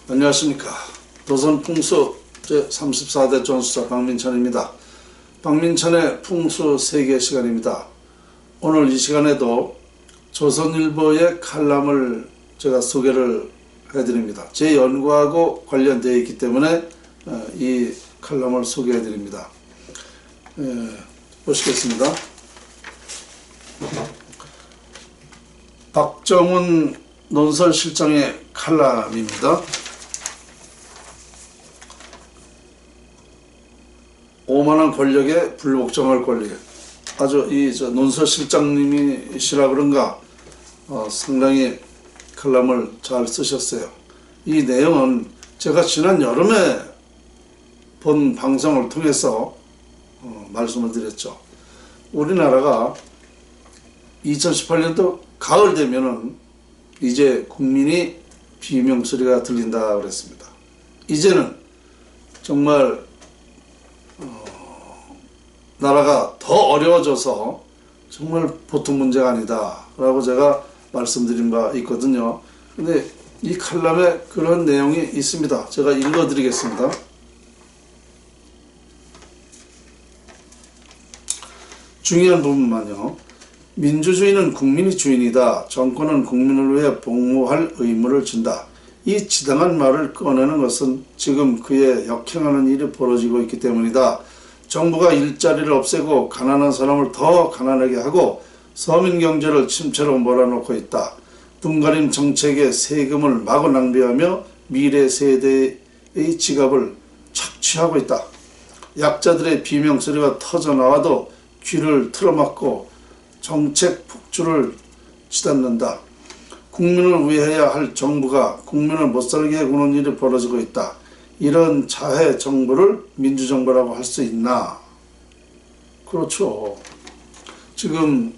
안녕하십니까. 도선풍수 제34대 전수자 박민찬입니다. 박민찬의 풍수 세계 시간입니다. 오늘 이 시간에도 조선일보의 칼럼을 제가 소개를 해드립니다. 제 연구하고 관련되어 있기 때문에 이 칼럼을 소개해드립니다. 보시겠습니다. 박정훈 논설실장의 칼럼입니다. 오만한 권력에 불복종할 권리. 아주 논설실장님이시라 그런가 상당히 칼럼을 잘 쓰셨어요. 이 내용은 제가 지난 여름에 본 방송을 통해서 말씀을 드렸죠. 우리나라가 2018년도 가을 되면은 이제 국민이 비명소리가 들린다 그랬습니다. 이제는 정말 나라가 더 어려워져서 정말 보통 문제가 아니다 라고 제가 말씀드린 바 있거든요. 근데 이 칼럼에 그런 내용이 있습니다. 제가 읽어 드리겠습니다. 중요한 부분만요. 민주주의는 국민이 주인이다. 정권은 국민을 위해 복무할 의무를 진다. 이 지당한 말을 꺼내는 것은 지금 그에 역행하는 일이 벌어지고 있기 때문이다. 정부가 일자리를 없애고 가난한 사람을 더 가난하게 하고 서민 경제를 침체로 몰아넣고 있다. 둥가림 정책에 세금을 마구 낭비하며 미래 세대의 지갑을 착취하고 있다. 약자들의 비명소리가 터져나와도 귀를 틀어막고 정책 폭주를 치닫는다. 국민을 위해야 할 정부가 국민을 못살게 구는 일이 벌어지고 있다. 이런 자해 정부를 민주정부라고 할 수 있나? 그렇죠. 지금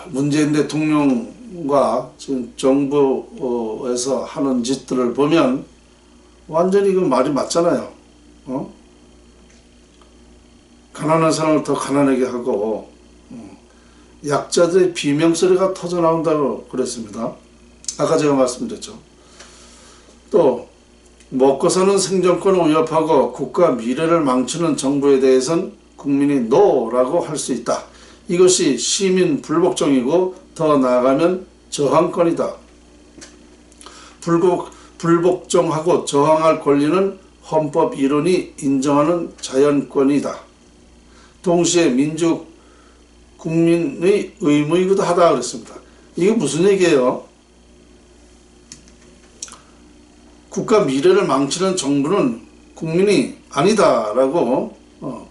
문재인 대통령과 지금 정부에서 하는 짓들을 보면 완전히 그 말이 맞잖아요. 가난한 사람을 더 가난하게 하고 약자들의 비명소리가 터져나온다고 그랬습니다. 아까 제가 말씀드렸죠. 또 먹고 사는 생존권을 위협하고 국가 미래를 망치는 정부에 대해서는 국민이 노라고 할 수 있다. 이것이 시민 불복종이고 더 나아가면 저항권이다. 불복종하고 저항할 권리는 헌법 이론이 인정하는 자연권이다. 동시에 국민의 의무이기도 하다 그랬습니다. 이게 무슨 얘기예요? 국가 미래를 망치는 정부는 국민이 아니다라고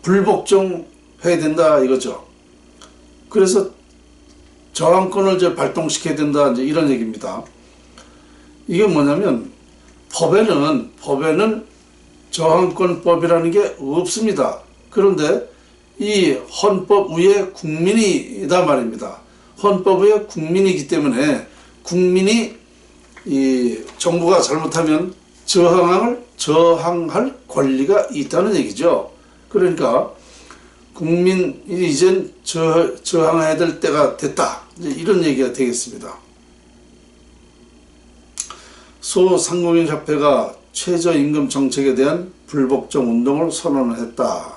불복종해야 된다 이거죠. 그래서 저항권을 이제 발동시켜야 된다 이제 이런 얘기입니다. 이게 뭐냐면 법에는 저항권법이라는 게 없습니다. 그런데 이 헌법 위에 국민이다 말입니다. 헌법 위에 국민이기 때문에 국민이 이 정부가 잘못하면 저항할 권리가 있다는 얘기죠. 그러니까 국민이 이젠 저항해야 될 때가 됐다. 이런 얘기가 되겠습니다. 소상공인협회가 최저임금 정책에 대한 불복종 운동을 선언했다.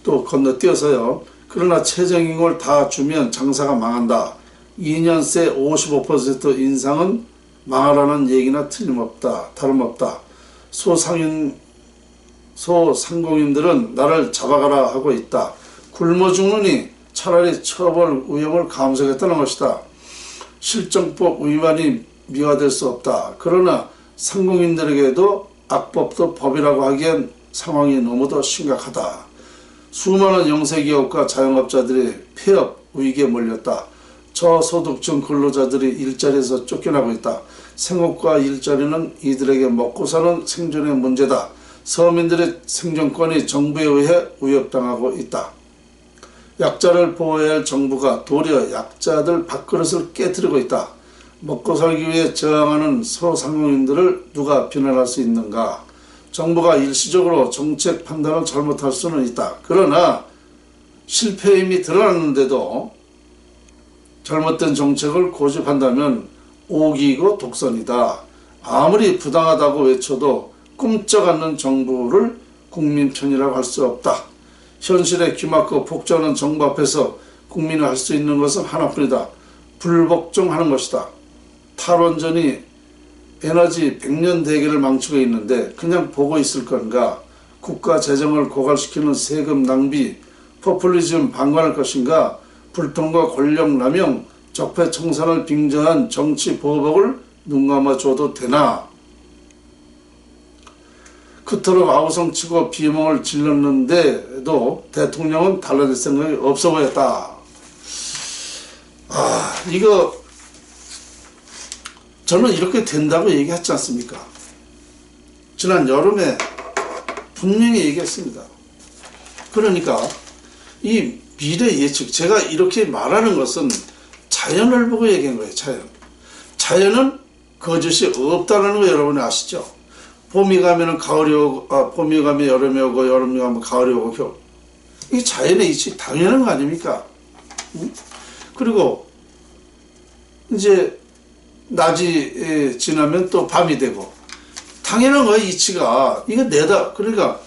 또 건너뛰어서요. 그러나 최저임금을 다 주면 장사가 망한다. 2년 새 55% 인상은 망하라는 얘기나 다름없다. 소상공인들은 나를 잡아가라 하고 있다. 굶어 죽느니 차라리 처벌 위험을 감수하겠다는 것이다. 실정법 위반이 미화될 수 없다. 그러나 상공인들에게도 악법도 법이라고 하기엔 상황이 너무도 심각하다. 수많은 영세기업과 자영업자들이 폐업 위기에 몰렸다. 저소득층 근로자들이 일자리에서 쫓겨나고 있다. 생업과 일자리는 이들에게 먹고 사는 생존의 문제다. 서민들의 생존권이 정부에 의해 위협당하고 있다. 약자를 보호해야 할 정부가 도리어 약자들 밥그릇을 깨트리고 있다. 먹고 살기 위해 저항하는 소상공인들을 누가 비난할 수 있는가? 정부가 일시적으로 정책 판단을 잘못할 수는 있다. 그러나 실패임이 드러났는데도 잘못된 정책을 고집한다면 오기이고 독선이다. 아무리 부당하다고 외쳐도 꿈쩍 않는 정부를 국민 편이라고 할 수 없다. 현실에 기막고 복종하는 정부 앞에서 국민이 할 수 있는 것은 하나뿐이다. 불복종하는 것이다. 탈원전이 에너지 100년 대계를 망치고 있는데 그냥 보고 있을 건가? 국가 재정을 고갈시키는 세금 낭비, 포퓰리즘 방관할 것인가? 불통과 권력 남용, 적폐청산을 빙자한 정치 보복을 눈감아 줘도 되나? 그토록 아우성치고 비명을 질렀는데도 대통령은 달라질 생각이 없어 보였다. 이거 저는 이렇게 된다고 얘기했지 않습니까? 지난 여름에 분명히 얘기했습니다. 그러니까 이 미래 예측, 제가 이렇게 말하는 것은 자연을 보고 얘기한 거예요. 자연은 거짓이 없다는 거 여러분이 아시죠? 봄이 가면은 가을이 오고, 봄이 가면 여름이 오고, 여름이 가면 가을이 오고, 겨울. 이게 자연의 이치 당연한 거 아닙니까? 그리고 이제 낮이 지나면 또 밤이 되고, 당연한 거예요, 이치가. 이거 그러니까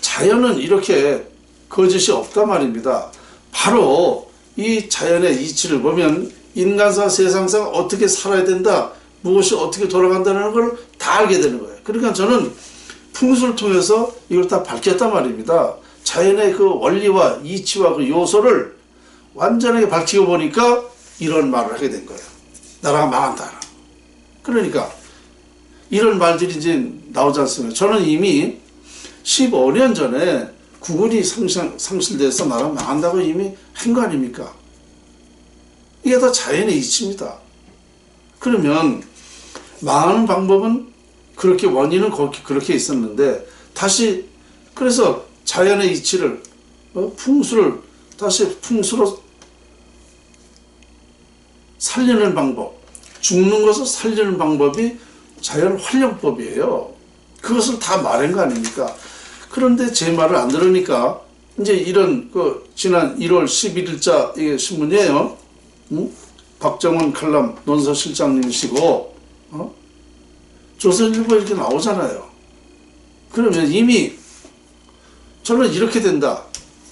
자연은 이렇게 거짓이 없단 말입니다. 바로 이 자연의 이치를 보면 인간사 세상상 어떻게 살아야 된다, 무엇이 어떻게 돌아간다는 걸 다 알게 되는 거예요. 그러니까 저는 풍수를 통해서 이걸 다 밝혔단 말입니다. 자연의 그 원리와 이치와 그 요소를 완전하게 밝히고 보니까 이런 말을 하게 된 거예요. 나라가 망한다. 그러니까 이런 말들이 이제 나오지 않습니까? 저는 이미 15년 전에 국운이 상실돼서 나라가 망한다고 이미 한 거 아닙니까? 이게 다 자연의 이치입니다. 그러면 망하는 방법은 그렇게 원인은 그렇게 있었는데 다시 그래서 자연의 이치를 풍수를 다시 풍수로 살리는 방법, 죽는 것을 살리는 방법이 자연 활용법이에요. 그것을 다 말한 거 아닙니까? 그런데 제 말을 안 들으니까 이제 이런 지난 1월 11일자 이게 신문이에요. 박정원 칼럼 논서실장님이시고 조선일보 이렇게 나오잖아요. 그러면 이미 저는 이렇게 된다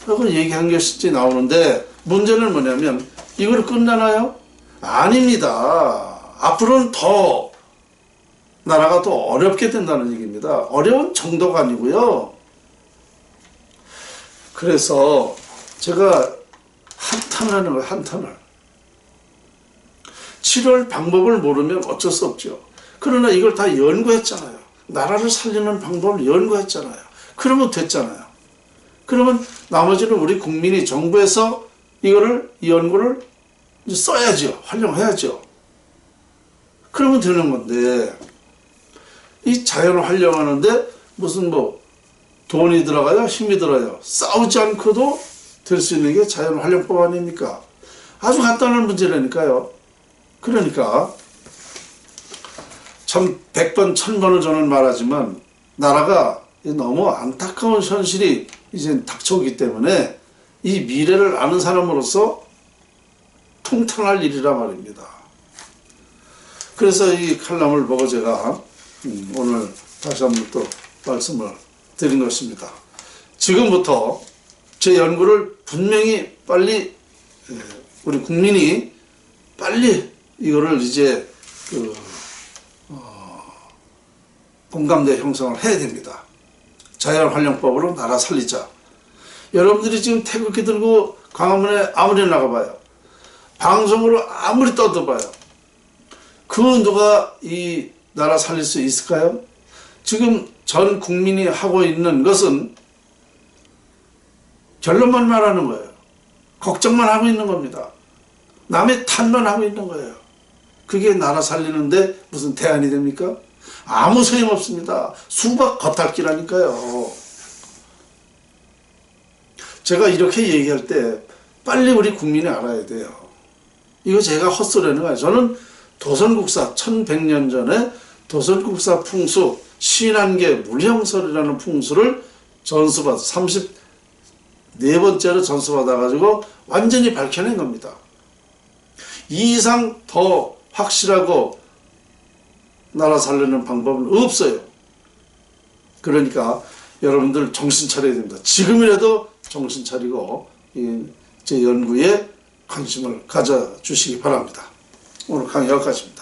하고 얘기한 것이 나오는데 문제는 뭐냐면 이걸 끝나나요? 아닙니다. 앞으로는 더 나라가 더 어렵게 된다는 얘기입니다. 어려운 정도가 아니고요. 그래서 제가 한탄을 하는 거예요. 한탄을. 치료할 방법을 모르면 어쩔 수 없죠. 그러나 이걸 다 연구했잖아요. 나라를 살리는 방법을 연구했잖아요. 그러면 됐잖아요. 그러면 나머지는 우리 국민이 정부에서 이 연구를 써야죠. 활용해야죠. 그러면 되는 건데 이 자연을 활용하는데 무슨 돈이 들어가요? 힘이 들어요. 싸우지 않고도 될 수 있는 게 자연 활용법 아닙니까? 아주 간단한 문제라니까요. 그러니까 참 100번 1000번을 저는 말하지만 나라가 너무 안타까운 현실이 이제 닥쳐오기 때문에 이 미래를 아는 사람으로서 통탄할 일이라 말입니다. 그래서 이 칼럼을 보고 제가 오늘 다시 한번 또 말씀을 드린 것입니다. 지금부터 제 연구를 분명히 빨리 우리 국민이 빨리 이거를 이제 공감대 형성을 해야 됩니다. 자연활용법으로 나라 살리자. 여러분들이 지금 태극기 들고 광화문에 아무리 나가봐요. 방송으로 아무리 떠들어봐요. 그 누가 이 나라 살릴 수 있을까요? 지금 전 국민이 하고 있는 것은 결론만 말하는 거예요. 걱정만 하고 있는 겁니다. 남의 탓만 하고 있는 거예요. 그게 나라 살리는데 무슨 대안이 됩니까? 아무 소용없습니다. 수박 겉핥기라니까요. 제가 이렇게 얘기할 때 빨리 우리 국민이 알아야 돼요. 이거 제가 헛소리하는 거예요. 저는 도선국사 1100년 전에 도선국사 풍수 신한계 물형설이라는 풍수를 전수받아 34번째로 전수받아가지고 완전히 밝혀낸 겁니다. 이 이상 더 확실하고 나라 살리는 방법은 없어요. 그러니까 여러분들 정신 차려야 됩니다. 지금이라도 정신 차리고 제 연구에 관심을 가져주시기 바랍니다. 오늘 강의 여기까지입니다.